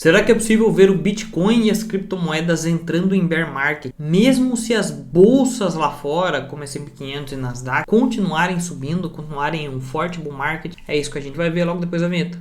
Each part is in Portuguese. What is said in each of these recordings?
Será que é possível ver o Bitcoin e as criptomoedas entrando em bear market, mesmo se as bolsas lá fora, como S&P 500 e Nasdaq, continuarem subindo, continuarem em um forte bull market? É isso que a gente vai ver logo depois da vinheta.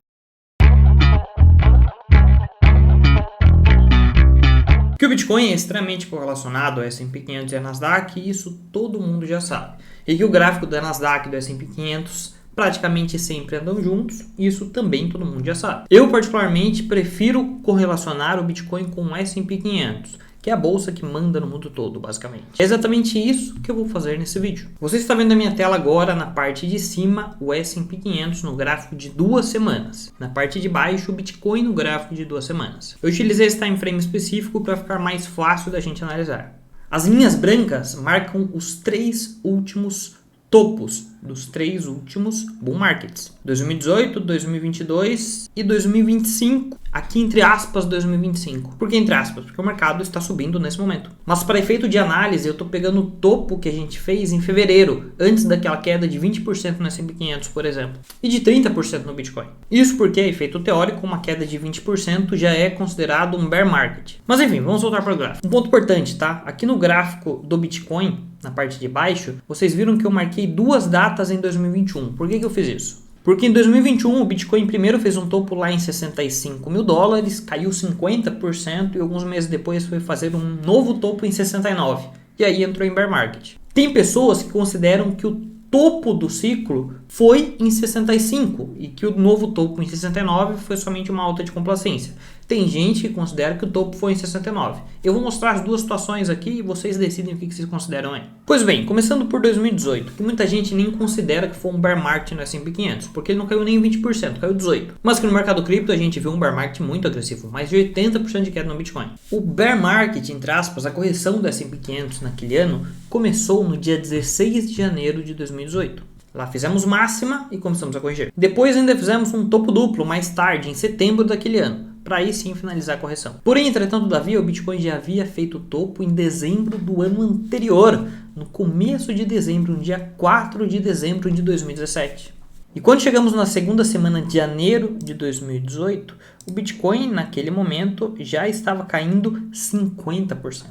Que o Bitcoin é extremamente correlacionado ao S&P 500 e ao Nasdaq, isso todo mundo já sabe. E que o gráfico da Nasdaq e do S&P 500 praticamente sempre andam juntos, isso também todo mundo já sabe. Eu particularmente prefiro correlacionar o Bitcoin com o S&P 500, que é a bolsa que manda no mundo todo, basicamente. É exatamente isso que eu vou fazer nesse vídeo. Você está vendo a minha tela agora, na parte de cima, o S&P 500 no gráfico de 2 semanas. Na parte de baixo, o Bitcoin no gráfico de 2 semanas. Eu utilizei esse time frame específico para ficar mais fácil da gente analisar. As linhas brancas marcam os 3 últimos topos dos 3 últimos bull markets, 2018, 2022 e 2025, aqui entre aspas 2025. Por que entre aspas? Porque o mercado está subindo nesse momento. Mas para efeito de análise, eu estou pegando o topo que a gente fez em fevereiro, antes daquela queda de 20% no S&P 500, por exemplo, e de 30% no Bitcoin. Isso porque, a efeito teórico, uma queda de 20% já é considerado um bear market. Mas enfim, vamos voltar para o gráfico. Um ponto importante, tá? Aqui no gráfico do Bitcoin, na parte de baixo, vocês viram que eu marquei 2 datas em 2021. Por que eu fiz isso? Porque em 2021 o Bitcoin primeiro fez um topo lá em 65 mil dólares, caiu 50% e alguns meses depois foi fazer um novo topo em 69. E aí entrou em bear market. Tem pessoas que consideram que o topo do ciclo foi em 65 e que o novo topo em 69 foi somente uma alta de complacência. Tem gente que considera que o topo foi em 69. Eu vou mostrar as duas situações aqui e vocês decidem o que vocês consideram aí. Pois bem, começando por 2018, que muita gente nem considera que foi um bear market no S&P 500, porque ele não caiu nem 20%, caiu 18%. Mas que no mercado cripto a gente viu um bear market muito agressivo, mais de 80% de queda no Bitcoin. O bear market, entre aspas, a correção do S&P 500 naquele ano, começou no dia 16 de janeiro de 2018. Lá fizemos máxima e começamos a corrigir. Depois ainda fizemos um topo duplo mais tarde, em setembro daquele ano, para aí sim finalizar a correção. Porém, entretanto, todavia, o Bitcoin já havia feito topo em dezembro do ano anterior, no começo de dezembro, no dia 4 de dezembro de 2017. E quando chegamos na segunda semana de janeiro de 2018, o Bitcoin, naquele momento, já estava caindo 50%.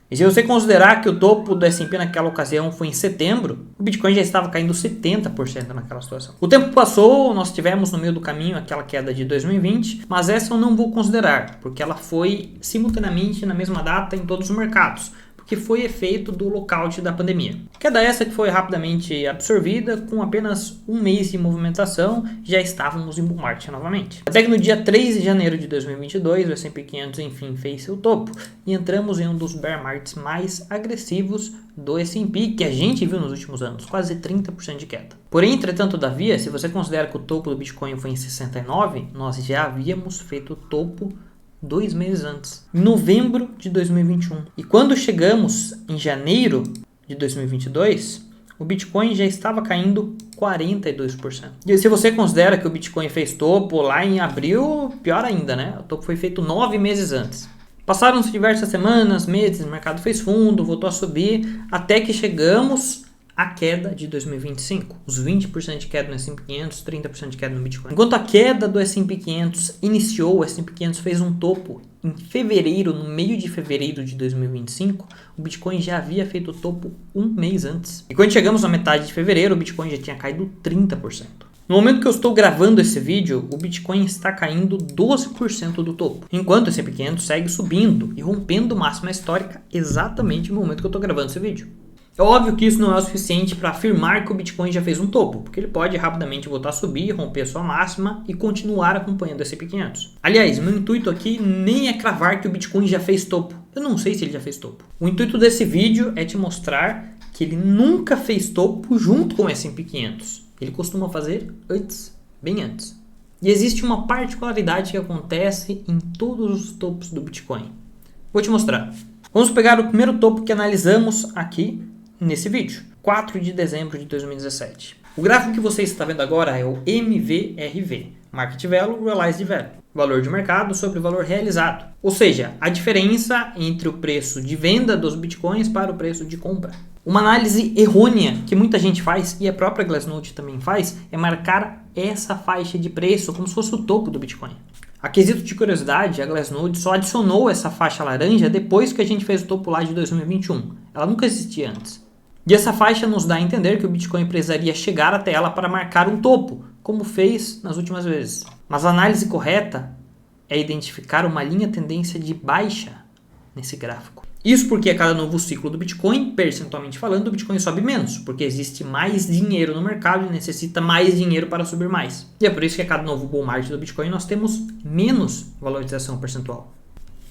E se você considerar que o topo do S&P naquela ocasião foi em setembro, o Bitcoin já estava caindo 70% naquela situação. O tempo passou, nós tivemos no meio do caminho aquela queda de 2020, mas essa eu não vou considerar, porque ela foi simultaneamente na mesma data em todos os mercados, que foi efeito do lockout da pandemia. Queda essa que foi rapidamente absorvida, com apenas um mês de movimentação, já estávamos em bull market novamente. Até que no dia 3 de janeiro de 2022, o S&P 500 enfim fez seu topo, e entramos em um dos bear markets mais agressivos do S&P, que a gente viu nos últimos anos, quase 30% de queda. Porém, entretanto, todavia, se você considera que o topo do Bitcoin foi em 69, nós já havíamos feito o topo 2 meses antes, em novembro de 2021. E quando chegamos em janeiro de 2022, o Bitcoin já estava caindo 42%. E se você considera que o Bitcoin fez topo lá em abril, pior ainda, né? O topo foi feito 9 meses antes. Passaram-se diversas semanas, meses, o mercado fez fundo, voltou a subir, até que chegamos a queda de 2025, os 20% de queda no S&P 500, 30% de queda no Bitcoin. Enquanto a queda do S&P 500 iniciou, o S&P 500 fez um topo em fevereiro, no meio de fevereiro de 2025, o Bitcoin já havia feito o topo um mês antes. E quando chegamos na metade de fevereiro, o Bitcoin já tinha caído 30%. No momento que eu estou gravando esse vídeo, o Bitcoin está caindo 12% do topo, enquanto o S&P 500 segue subindo e rompendo máxima histórica exatamente no momento que eu estou gravando esse vídeo. É óbvio que isso não é o suficiente para afirmar que o Bitcoin já fez um topo, porque ele pode rapidamente voltar a subir, romper a sua máxima e continuar acompanhando o S&P 500. Aliás, meu intuito aqui nem é cravar que o Bitcoin já fez topo. Eu não sei se ele já fez topo. O intuito desse vídeo é te mostrar que ele nunca fez topo junto com o S&P 500. Ele costuma fazer antes, bem antes. E existe uma particularidade que acontece em todos os topos do Bitcoin. Vou te mostrar. Vamos pegar o primeiro topo que analisamos aqui nesse vídeo, 4 de dezembro de 2017. O gráfico que você está vendo agora é o MVRV, Market Value Realized Value, valor de mercado sobre o valor realizado. Ou seja, a diferença entre o preço de venda dos bitcoins para o preço de compra. Uma análise errônea que muita gente faz, e a própria Glassnode também faz, é marcar essa faixa de preço como se fosse o topo do Bitcoin. A quesito de curiosidade, a Glassnode só adicionou essa faixa laranja depois que a gente fez o topo lá de 2021. Ela nunca existia antes. E essa faixa nos dá a entender que o Bitcoin precisaria chegar até ela para marcar um topo, como fez nas últimas vezes. Mas a análise correta é identificar uma linha tendência de baixa nesse gráfico. Isso porque a cada novo ciclo do Bitcoin, percentualmente falando, o Bitcoin sobe menos, porque existe mais dinheiro no mercado e necessita mais dinheiro para subir mais. E é por isso que a cada novo bull market do Bitcoin nós temos menos valorização percentual.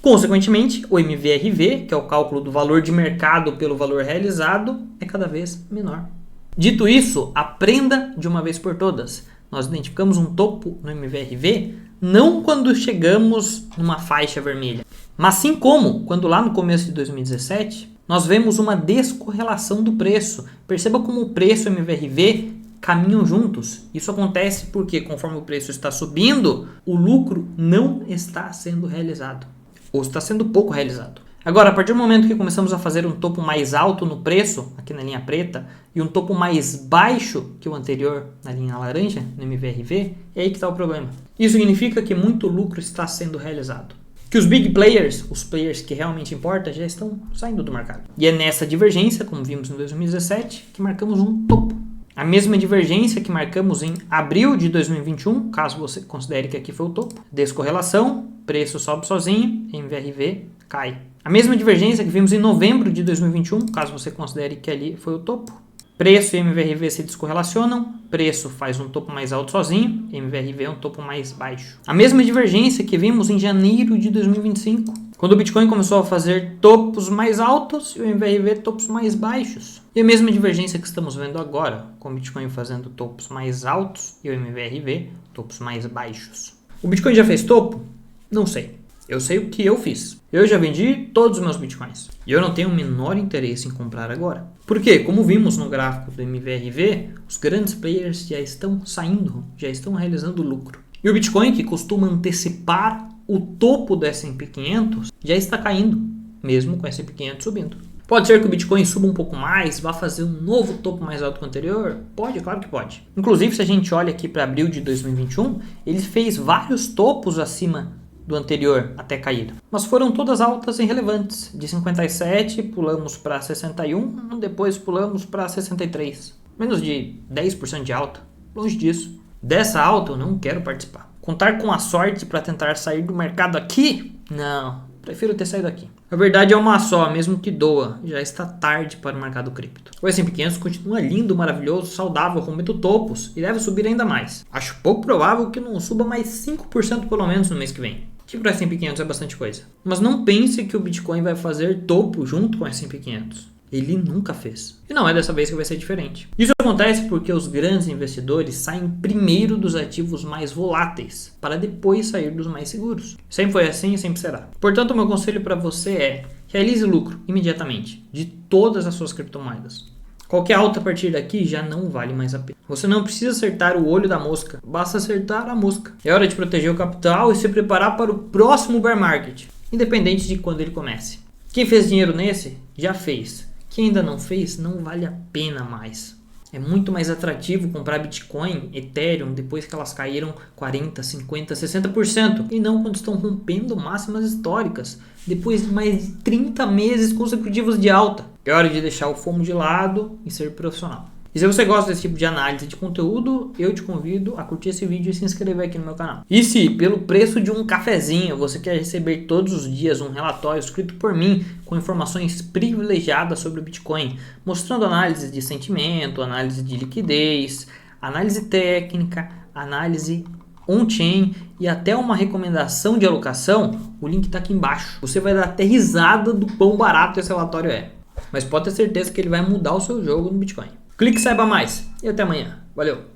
Consequentemente, o MVRV, que é o cálculo do valor de mercado pelo valor realizado, é cada vez menor. Dito isso, aprenda de uma vez por todas. Nós identificamos um topo no MVRV não quando chegamos numa faixa vermelha, mas sim como, quando lá no começo de 2017, nós vemos uma descorrelação do preço. Perceba como o preço e o MVRV caminham juntos. Isso acontece porque conforme o preço está subindo, o lucro não está sendo realizado, ou está sendo pouco realizado. Agora, a partir do momento que começamos a fazer um topo mais alto no preço, aqui na linha preta, e um topo mais baixo que o anterior na linha laranja, no MVRV, é aí que está o problema. Isso significa que muito lucro está sendo realizado. Que os big players, os players que realmente importam, já estão saindo do mercado. E é nessa divergência, como vimos em 2017, que marcamos um topo. A mesma divergência que marcamos em abril de 2021, caso você considere que aqui foi o topo. Descorrelação, preço sobe sozinho, MVRV cai. A mesma divergência que vimos em novembro de 2021, caso você considere que ali foi o topo. Preço e MVRV se descorrelacionam, preço faz um topo mais alto sozinho, MVRV é um topo mais baixo. A mesma divergência que vimos em janeiro de 2025, quando o Bitcoin começou a fazer topos mais altos e o MVRV topos mais baixos. E a mesma divergência que estamos vendo agora, com o Bitcoin fazendo topos mais altos e o MVRV topos mais baixos. O Bitcoin já fez topo? Não sei. Eu sei o que eu fiz. Eu já vendi todos os meus Bitcoins. E eu não tenho o menor interesse em comprar agora. Por quê? Como vimos no gráfico do MVRV, os grandes players já estão saindo, já estão realizando lucro. E o Bitcoin, que costuma antecipar o topo do S&P 500, já está caindo, mesmo com o S&P 500 subindo. Pode ser que o Bitcoin suba um pouco mais, vá fazer um novo topo mais alto que o anterior? Pode, claro que pode. Inclusive, se a gente olha aqui para abril de 2021, ele fez vários topos acima do anterior até cair. Mas foram todas altas irrelevantes. De 57 pulamos para 61, depois pulamos para 63. Menos de 10% de alta. Longe disso. Dessa alta eu não quero participar. Contar com a sorte para tentar sair do mercado aqui? Não. Prefiro ter saído aqui. A verdade é uma só, mesmo que doa. Já está tarde para o mercado cripto. O S&P 500 continua lindo, maravilhoso, saudável, rompendo topos e deve subir ainda mais. Acho pouco provável que não suba mais 5% pelo menos no mês que vem. Que para o S&P 500 é bastante coisa. Mas não pense que o Bitcoin vai fazer topo junto com o S&P 500. Ele nunca fez. E não é dessa vez que vai ser diferente. Isso acontece porque os grandes investidores saem primeiro dos ativos mais voláteis, para depois sair dos mais seguros. Sempre foi assim e sempre será. Portanto, o meu conselho para você é: realize lucro imediatamente de todas as suas criptomoedas. Qualquer alta a partir daqui já não vale mais a pena. Você não precisa acertar o olho da mosca, basta acertar a mosca. É hora de proteger o capital e se preparar para o próximo bear market, independente de quando ele comece. Quem fez dinheiro nesse, já fez. Quem ainda não fez, não vale a pena mais. É muito mais atrativo comprar Bitcoin, Ethereum, depois que elas caíram 40%, 50%, 60%. E não quando estão rompendo máximas históricas, depois de mais de 30 meses consecutivos de alta. É hora de deixar o FOMO de lado e ser profissional. E se você gosta desse tipo de análise de conteúdo, eu te convido a curtir esse vídeo e se inscrever aqui no meu canal. E se pelo preço de um cafezinho você quer receber todos os dias um relatório escrito por mim com informações privilegiadas sobre o Bitcoin, mostrando análise de sentimento, análise de liquidez, análise técnica, análise on-chain e até uma recomendação de alocação, o link está aqui embaixo. Você vai dar até risada do quão barato esse relatório é. Mas pode ter certeza que ele vai mudar o seu jogo no Bitcoin. Clique e saiba mais. E até amanhã. Valeu!